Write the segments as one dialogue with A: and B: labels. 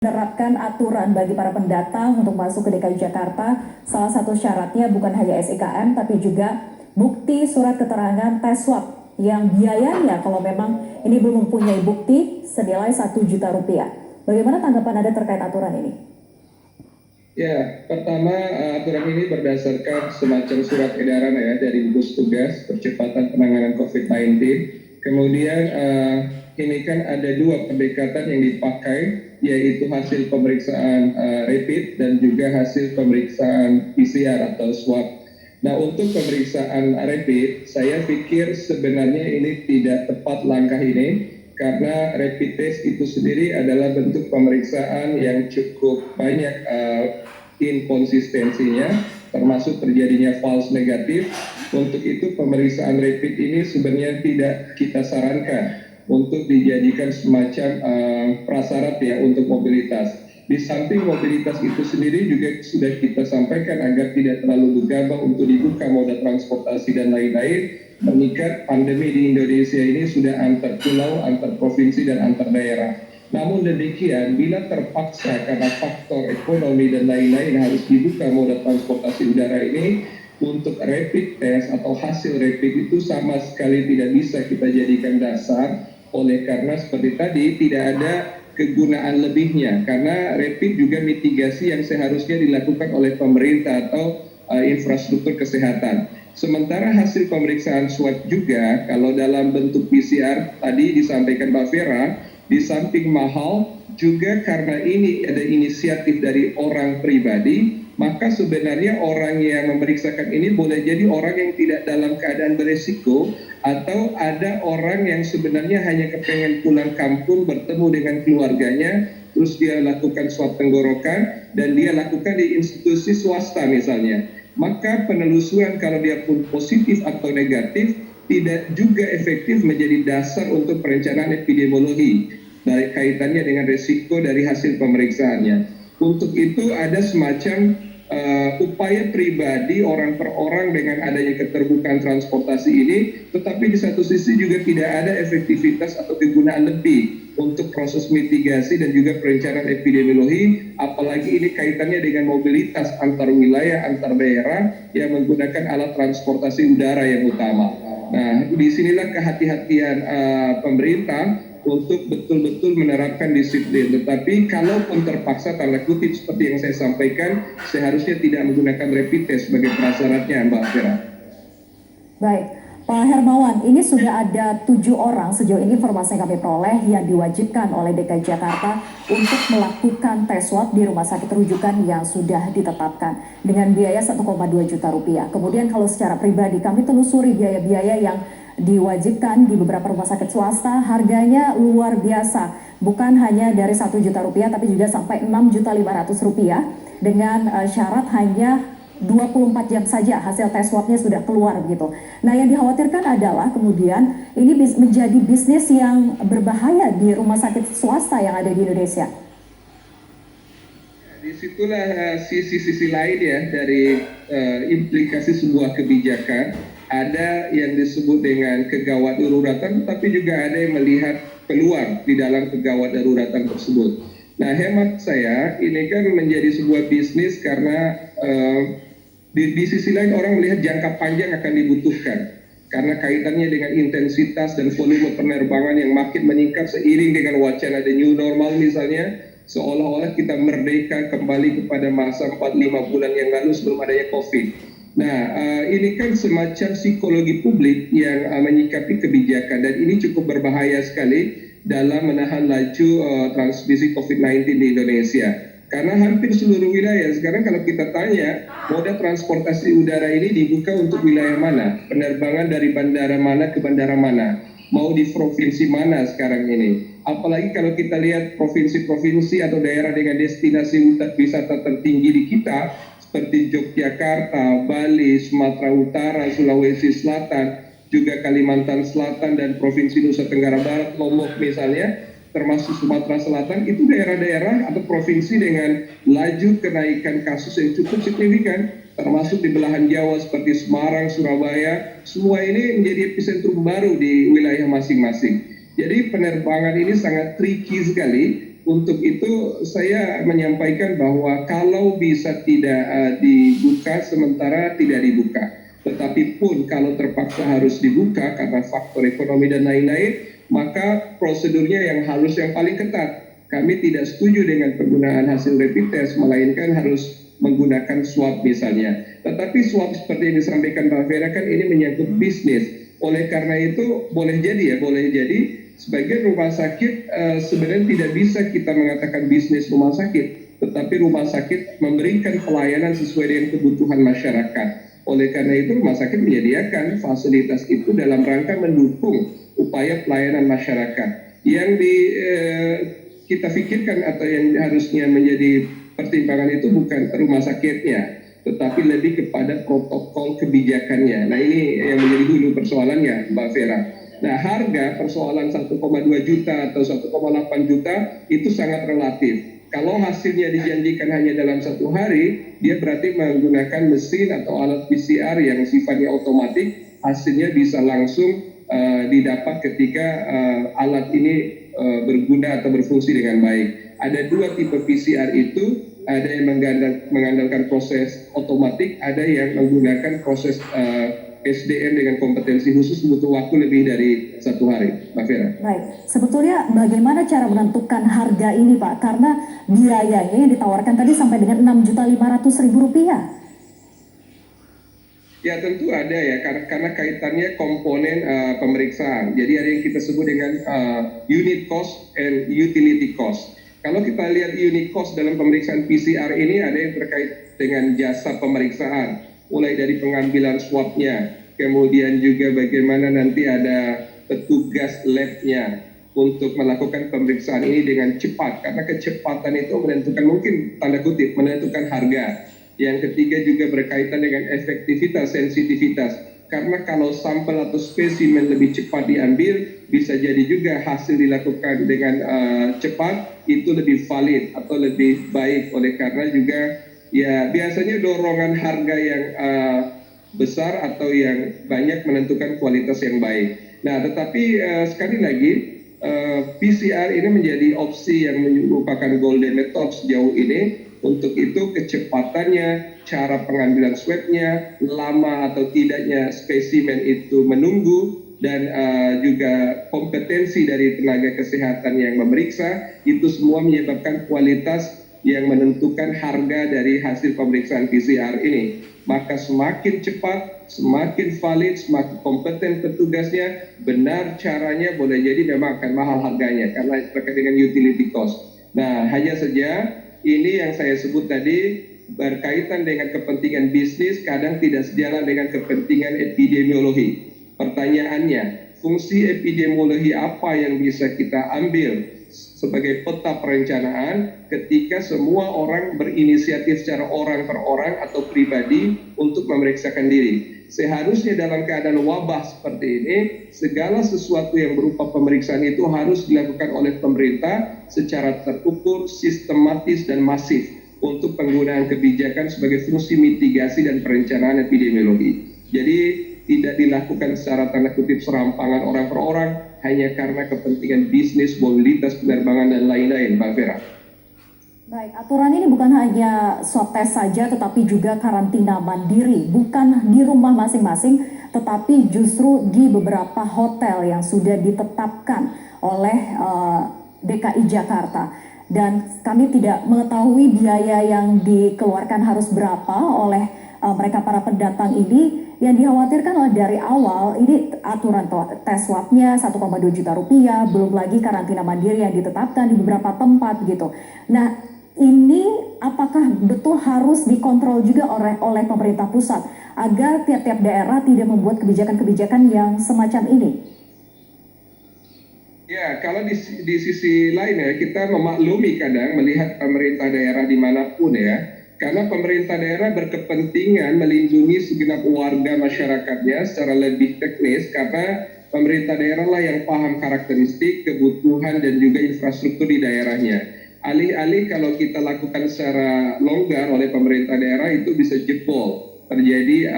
A: menerapkan aturan bagi para pendatang untuk masuk ke DKI Jakarta. Salah satu syaratnya bukan hanya SIKM tapi juga bukti surat keterangan tes swab yang biayanya kalau memang ini belum mempunyai bukti senilai 1 juta rupiah. Bagaimana tanggapan Anda terkait aturan ini?
B: Ya, pertama aturan ini berdasarkan semacam surat edaran ya dari gugus tugas percepatan penanganan COVID-19. Kemudian ini kan ada dua pendekatan yang dipakai, yaitu hasil pemeriksaan rapid dan juga hasil pemeriksaan PCR atau swab. Nah, untuk pemeriksaan rapid, saya pikir sebenarnya ini tidak tepat langkah ini, karena rapid test itu sendiri adalah bentuk pemeriksaan yang cukup banyak inkonsistensinya, termasuk terjadinya false negatif. Untuk itu pemeriksaan rapid ini sebenarnya tidak kita sarankan untuk dijadikan semacam prasyarat ya untuk mobilitas. Di samping mobilitas itu sendiri juga sudah kita sampaikan agar tidak terlalu gegabah untuk dibuka moda transportasi dan lain-lain, mengingat pandemi di Indonesia ini sudah antar pulau, antar provinsi, dan antar daerah. Namun demikian, bila terpaksa karena faktor ekonomi dan lain-lain harus dibuka moda transportasi udara ini, untuk rapid test atau hasil rapid itu sama sekali tidak bisa kita jadikan dasar, oleh karena seperti tadi tidak ada kegunaan lebihnya, karena rapid juga mitigasi yang seharusnya dilakukan oleh pemerintah atau infrastruktur kesehatan. Sementara hasil pemeriksaan swab juga, kalau dalam bentuk PCR tadi disampaikan Mbak Vera, di samping mahal juga karena ini ada inisiatif dari orang pribadi, maka sebenarnya orang yang memeriksakan ini boleh jadi orang yang tidak dalam keadaan beresiko, atau ada orang yang sebenarnya hanya kepengen pulang kampung bertemu dengan keluarganya, terus dia lakukan swab tenggorokan dan dia lakukan di institusi swasta misalnya. Maka penelusuran kalau dia pun positif atau negatif tidak juga efektif menjadi dasar untuk perencanaan epidemiologi dari kaitannya dengan risiko dari hasil pemeriksaannya. Untuk itu ada semacam upaya pribadi orang per orang dengan adanya keterbukaan transportasi ini, tetapi di satu sisi juga tidak ada efektivitas atau kegunaan lebih untuk proses mitigasi dan juga perencanaan epidemiologi, apalagi ini kaitannya dengan mobilitas antar wilayah, antar daerah yang menggunakan alat transportasi udara yang utama. Nah, disinilah kehati-hatian pemerintah untuk betul-betul menerapkan disiplin. Tetapi kalaupun terpaksa tanda kutip seperti yang saya sampaikan, seharusnya tidak menggunakan rapid test sebagai prasyaratnya, Mbak Vera.
A: Baik, Pak Hermawan, ini sudah ada 7 orang sejauh ini informasi yang kami peroleh yang diwajibkan oleh DKI Jakarta untuk melakukan tes swab di rumah sakit rujukan yang sudah ditetapkan dengan biaya 1,2 juta rupiah. Kemudian kalau secara pribadi kami telusuri biaya-biaya yang diwajibkan di beberapa rumah sakit swasta, harganya luar biasa. Bukan hanya dari 1 juta rupiah tapi juga sampai 6.500.000 rupiah dengan syarat hanya 24 jam saja hasil tes swabnya sudah keluar begitu. Nah, yang dikhawatirkan adalah kemudian ini menjadi bisnis yang berbahaya di rumah sakit swasta yang ada di Indonesia.
B: Disitulah sisi-sisi lain ya dari implikasi sebuah kebijakan. Ada yang disebut dengan kegawat daruratan, tapi juga ada yang melihat peluang di dalam kegawat daruratan tersebut. Nah, hemat saya ini kan menjadi sebuah bisnis karena di sisi lain orang melihat jangka panjang akan dibutuhkan karena kaitannya dengan intensitas dan volume penerbangan yang makin meningkat seiring dengan wacana the new normal misalnya, seolah-olah kita merdeka kembali kepada masa 4-5 bulan yang lalu sebelum adanya COVID. Nah, ini kan semacam psikologi publik yang menyikapi kebijakan, dan ini cukup berbahaya sekali dalam menahan laju transmisi COVID-19 di Indonesia. Karena hampir seluruh wilayah sekarang kalau kita tanya, moda transportasi udara ini dibuka untuk wilayah mana? Penerbangan dari bandara mana ke bandara mana? Mau di provinsi mana sekarang ini? Apalagi kalau kita lihat provinsi-provinsi atau daerah dengan destinasi wisata tertinggi di kita, seperti Yogyakarta, Bali, Sumatera Utara, Sulawesi Selatan, juga Kalimantan Selatan dan Provinsi Nusa Tenggara Barat, Lombok misalnya, termasuk Sumatera Selatan, itu daerah-daerah atau provinsi dengan laju kenaikan kasus yang cukup signifikan, termasuk di belahan Jawa seperti Semarang, Surabaya, semua ini menjadi epicentrum baru di wilayah masing-masing. Jadi penerbangan ini sangat tricky sekali untuk itu saya menyampaikan bahwa kalau bisa tidak dibuka sementara tidak dibuka. Tetapi pun kalau terpaksa harus dibuka karena faktor ekonomi dan lain-lain, maka prosedurnya yang paling ketat. Kami tidak setuju dengan penggunaan hasil rapid test, melainkan harus menggunakan swab misalnya. Tetapi swab seperti yang disampaikan Mbak Vera kan ini menyangkut bisnis. Oleh karena itu boleh jadi sebagai rumah sakit sebenarnya tidak bisa kita mengatakan bisnis rumah sakit, tetapi rumah sakit memberikan pelayanan sesuai dengan kebutuhan masyarakat. Oleh karena itu rumah sakit menyediakan fasilitas itu dalam rangka mendukung upaya pelayanan masyarakat. Yang kita pikirkan atau yang harusnya menjadi pertimbangan itu bukan rumah sakitnya, tetapi lebih kepada protokol kebijakannya. Nah ini yang menjadi hulu persoalannya, Mbak Vera. Nah harga persoalan 1,2 juta atau 1,8 juta itu sangat relatif. Kalau hasilnya dijanjikan hanya dalam 1 hari, dia berarti menggunakan mesin atau alat PCR yang sifatnya otomatis, hasilnya bisa langsung didapat ketika alat ini berguna atau berfungsi dengan baik. Ada 2 tipe PCR itu, ada yang mengandalkan proses otomatik, ada yang menggunakan proses SDM dengan kompetensi khusus butuh waktu lebih dari 1 hari, Mbak Vera.
A: Baik, sebetulnya bagaimana cara menentukan harga ini Pak? Karena biayanya yang ditawarkan tadi sampai dengan Rp6.500.000.
B: Ya tentu ada ya, karena kaitannya komponen pemeriksaan. Jadi ada yang kita sebut dengan unit cost and utility cost. Kalau kita lihat unit cost dalam pemeriksaan PCR ini ada yang terkait dengan jasa pemeriksaan, mulai dari pengambilan swabnya, kemudian juga bagaimana nanti ada petugas labnya untuk melakukan pemeriksaan ini dengan cepat, karena kecepatan itu menentukan, mungkin tanda kutip, menentukan harga. Yang ketiga juga berkaitan dengan efektivitas, sensitivitas. Karena kalau sampel atau spesimen lebih cepat diambil, bisa jadi juga hasil dilakukan dengan cepat itu lebih valid atau lebih baik. Oleh karena juga ya biasanya dorongan harga yang besar atau yang banyak menentukan kualitas yang baik. Nah, tetapi sekali lagi PCR ini menjadi opsi yang merupakan golden method sejauh ini. Untuk itu kecepatannya, cara pengambilan swabnya, lama atau tidaknya spesimen itu menunggu, dan juga kompetensi dari tenaga kesehatan yang memeriksa, itu semua menyebabkan kualitas yang menentukan harga dari hasil pemeriksaan PCR ini. Maka semakin cepat, semakin valid, semakin kompeten petugasnya, benar caranya, boleh jadi memang akan mahal harganya karena terkait dengan utility cost. Nah, hanya saja ini yang saya sebut tadi berkaitan dengan kepentingan bisnis, kadang tidak sejalan dengan kepentingan epidemiologi. Pertanyaannya, fungsi epidemiologi apa yang bisa kita ambil sebagai peta perencanaan ketika semua orang berinisiatif secara orang per orang atau pribadi untuk memeriksakan diri? Seharusnya dalam keadaan wabah seperti ini, segala sesuatu yang berupa pemeriksaan itu harus dilakukan oleh pemerintah secara terukur, sistematis, dan masif untuk penggunaan kebijakan sebagai fungsi mitigasi dan perencanaan epidemiologi. Jadi tidak dilakukan secara tanda kutip serampangan orang per orang hanya karena kepentingan bisnis, mobilitas, penerbangan, dan lain-lain, Mbak Vera.
A: Baik, aturan ini bukan hanya swab test saja tetapi juga karantina mandiri, bukan di rumah masing-masing tetapi justru di beberapa hotel yang sudah ditetapkan oleh DKI Jakarta. Dan kami tidak mengetahui biaya yang dikeluarkan harus berapa oleh mereka para pendatang ini. Yang dikhawatirkan oleh dari awal ini aturan tes swabnya 1,2 juta rupiah, belum lagi karantina mandiri yang ditetapkan di beberapa tempat gitu. Nah, ini apakah betul harus dikontrol juga oleh pemerintah pusat agar tiap-tiap daerah tidak membuat kebijakan-kebijakan yang semacam ini?
B: Ya, kalau di sisi lain ya, kita memaklumi kadang melihat pemerintah daerah dimanapun ya, karena pemerintah daerah berkepentingan melindungi segenap warga masyarakatnya secara lebih teknis, karena pemerintah daerah lah yang paham karakteristik, kebutuhan, dan juga infrastruktur di daerahnya. Alih-alih kalau kita lakukan secara longgar oleh pemerintah daerah itu bisa jebol, terjadi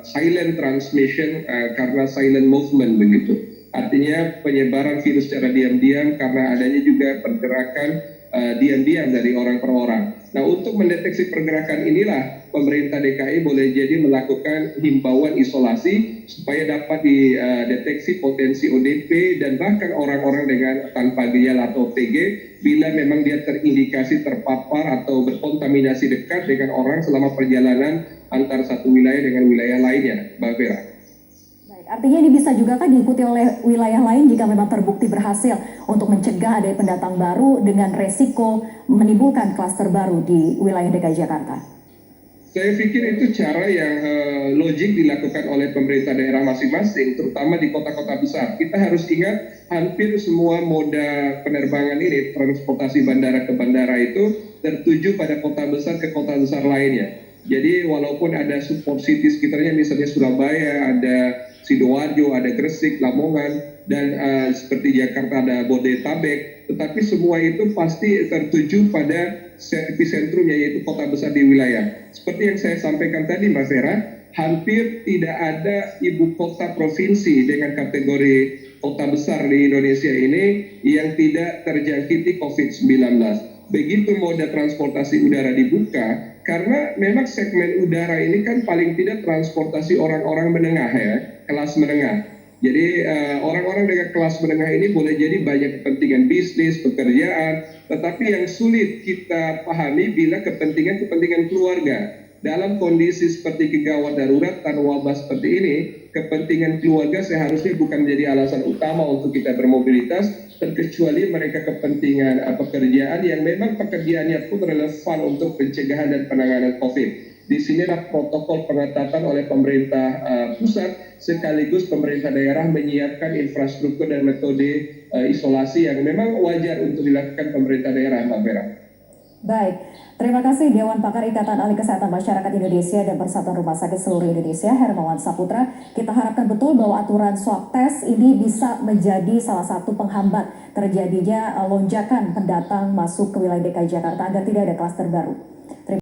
B: silent transmission karena silent movement begitu. Artinya penyebaran virus secara diam-diam karena adanya juga pergerakan diam-diam dari orang per orang. Nah, untuk mendeteksi pergerakan inilah pemerintah DKI boleh jadi melakukan himbauan isolasi supaya dapat dideteksi potensi ODP dan bahkan orang-orang dengan tanpa gejala atau OTG bila memang dia terindikasi terpapar atau berkontaminasi dekat dengan orang selama perjalanan antar satu wilayah dengan wilayah lainnya, Mbak Vera.
A: Artinya ini bisa juga kan diikuti oleh wilayah lain jika memang terbukti berhasil untuk mencegah adanya pendatang baru dengan resiko menimbulkan klaster baru di wilayah DKI Jakarta.
B: Saya pikir itu cara yang logik dilakukan oleh pemerintah daerah masing-masing, terutama di kota-kota besar. Kita harus ingat hampir semua moda penerbangan ini, transportasi bandara ke bandara itu tertuju pada kota besar ke kota besar lainnya. Jadi walaupun ada support city sekitarnya, misalnya Surabaya, ada Sidoarjo, ada Gresik, Lamongan, dan seperti Jakarta ada Bodetabek, tetapi semua itu pasti tertuju pada epicentrumnya, yaitu kota besar di wilayah. Seperti yang saya sampaikan tadi, Mbak Vera, hampir tidak ada ibu kota provinsi dengan kategori kota besar di Indonesia ini yang tidak terjangkiti COVID-19. Begitu moda transportasi udara dibuka, karena memang segmen udara ini kan paling tidak transportasi orang-orang menengah ya, kelas menengah. Jadi orang-orang dengan kelas menengah ini boleh jadi banyak kepentingan bisnis, pekerjaan, tetapi yang sulit kita pahami bila kepentingan keluarga. Dalam kondisi seperti kegawat darurat dan wabah seperti ini, kepentingan keluarga seharusnya bukan menjadi alasan utama untuk kita bermobilitas, terkecuali mereka kepentingan pekerjaan yang memang pekerjaannya pun relevan untuk pencegahan dan penanganan COVID. Di sinilah protokol pengetatan oleh pemerintah pusat sekaligus pemerintah daerah menyiapkan infrastruktur dan metode isolasi yang memang wajar untuk dilakukan pemerintah daerah, Mbak Vera.
A: Baik, terima kasih Dewan Pakar Ikatan Ahli Kesehatan Masyarakat Indonesia dan Persatuan Rumah Sakit Seluruh Indonesia, Hermawan Saputra. Kita harapkan betul bahwa aturan swab test ini bisa menjadi salah satu penghambat terjadinya lonjakan pendatang masuk ke wilayah DKI Jakarta agar tidak ada klaster baru.